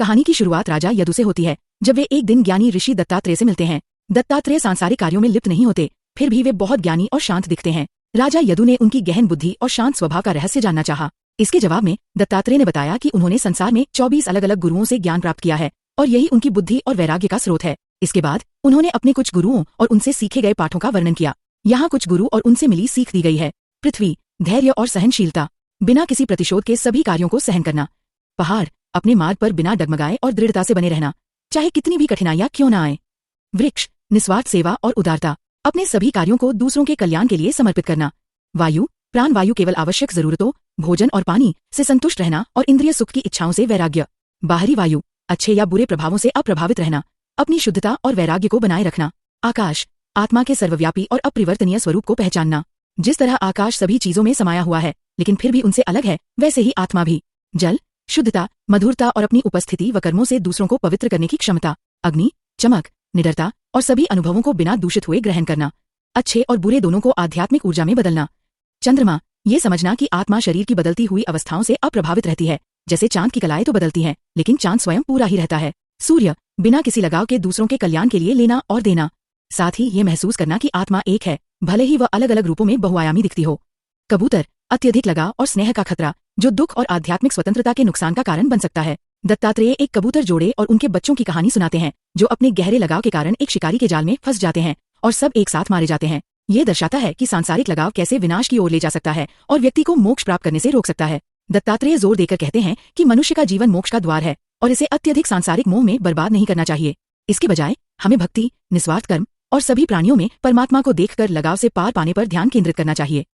कहानी की शुरुआत राजा यदु से होती है, जब वे एक दिन ज्ञानी ऋषि दत्तात्रेय से मिलते हैं। दत्तात्रेय सांसारिक कार्यों में लिप्त नहीं होते, फिर भी वे बहुत ज्ञानी और शांत दिखते हैं। राजा यदु ने उनकी गहन बुद्धि और शांत स्वभाव का रहस्य जानना चाहा। इसके जवाब में दत्तात्रेय ने बताया कि उन्होंने संसार में 24 अलग अलग गुरुओं से ज्ञान प्राप्त किया है और यही उनकी बुद्धि और वैराग्य का स्रोत है। इसके बाद उन्होंने अपने कुछ गुरुओं और उनसे सीखे गए पाठों का वर्णन किया। यहाँ कुछ गुरु और उनसे मिली सीख दी गई है। पृथ्वी, धैर्य और सहनशीलता, बिना किसी प्रतिशोध के सभी कार्यों को सहन करना। पहाड़, अपने मार्ग पर बिना डगमगाए और दृढ़ता से बने रहना, चाहे कितनी भी कठिनाइयां क्यों न आए। वृक्ष, निस्वार्थ सेवा और उदारता, अपने सभी कार्यों को दूसरों के कल्याण के लिए समर्पित करना। वायु, प्राण वायु, केवल आवश्यक जरूरतों, भोजन और पानी से संतुष्ट रहना और इंद्रिय सुख की इच्छाओं से वैराग्य। बाहरी वायु, अच्छे या बुरे प्रभावों से अप्रभावित रहना, अपनी शुद्धता और वैराग्य को बनाए रखना। आकाश, आत्मा के सर्वव्यापी और अपरिवर्तनीय स्वरूप को पहचानना। जिस तरह आकाश सभी चीजों में समाया हुआ है, लेकिन फिर भी उनसे अलग है, वैसे ही आत्मा भी। जल, शुद्धता, मधुरता और अपनी उपस्थिति व कर्मों से दूसरों को पवित्र करने की क्षमता। अग्नि, चमक, निडरता और सभी अनुभवों को बिना दूषित हुए ग्रहण करना। अच्छे और बुरे दोनों को आध्यात्मिक ऊर्जा में बदलना। चंद्रमा, ये समझना कि आत्मा शरीर की बदलती हुई अवस्थाओं से अप्रभावित रहती है। जैसे चांद की कलाएं तो बदलती हैं, लेकिन चांद स्वयं पूरा ही रहता है। सूर्य, बिना किसी लगाव के दूसरों के कल्याण के लिए लेना और देना। साथ ही ये महसूस करना कि आत्मा एक है, भले ही वह अलग अलग रूपों में बहुआयामी दिखती हो। कबूतर, अत्यधिक लगाव और स्नेह का खतरा, जो दुख और आध्यात्मिक स्वतंत्रता के नुकसान का कारण बन सकता है। दत्तात्रेय एक कबूतर जोड़े और उनके बच्चों की कहानी सुनाते हैं, जो अपने गहरे लगाव के कारण एक शिकारी के जाल में फंस जाते हैं और सब एक साथ मारे जाते हैं। ये दर्शाता है कि सांसारिक लगाव कैसे विनाश की ओर ले जा सकता है और व्यक्ति को मोक्ष प्राप्त करने से रोक सकता है। दत्तात्रेय जोर देकर कहते हैं कि मनुष्य का जीवन मोक्ष का द्वार है और इसे अत्यधिक सांसारिक मोह में बर्बाद नहीं करना चाहिए। इसके बजाय हमें भक्ति, निस्वार्थ कर्म और सभी प्राणियों में परमात्मा को देखकर लगाव से पार पाने पर ध्यान केंद्रित करना चाहिए।